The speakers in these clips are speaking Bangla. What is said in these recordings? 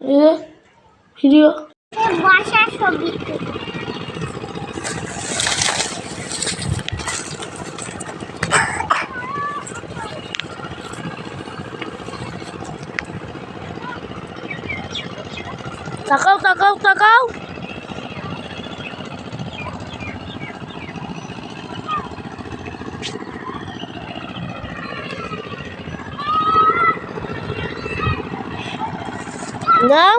ভিডিও বাসার ছবি তাকাও তাকাও তাকাও দাও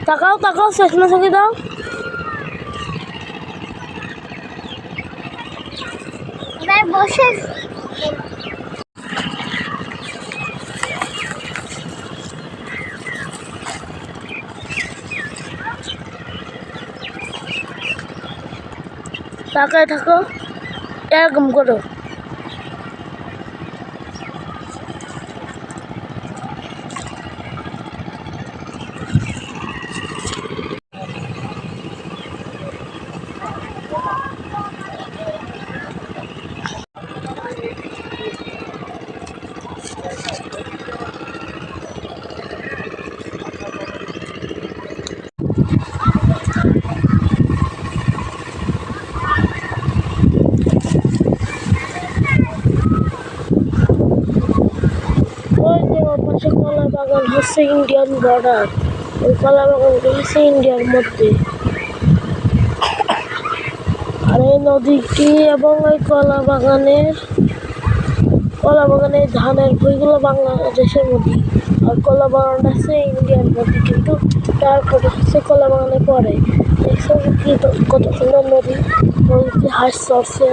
তাকাও তাকাও চশমা চোখে দাও এবার বসে তাকায় থাকো এরকম করো ওই যে ওর পাশে কলা বাগান হচ্ছে ইন্ডিয়ান বর্ডার ওই কলা বাগানটা হচ্ছে ইন্ডিয়ার মধ্যে আর এই নদীটি এবং ওই কলা বাগানের ধানের বইগুলো বাংলাদেশের মধ্যে আর কলা বাগানটা হচ্ছে ইন্ডিয়ার মধ্যে কিন্তু তারপরে হচ্ছে কলা বাগানে পড়ে দেখছো কি কত সুন্দর নদী নদীতে হাঁস চড়ছে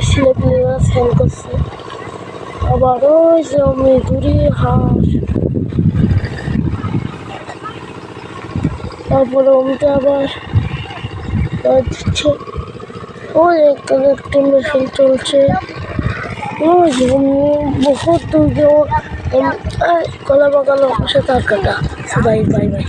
ছেলেপিলেরা স্নান করছে আবার ওই যে আমি দূরে হাঁস তারপরে অমিতে আবার দিচ্ছে ওই একটা মেশিন চলছে ওই যে বহুত দূর কলা বাগানের পাশে তার কাটা বাই বাই বাই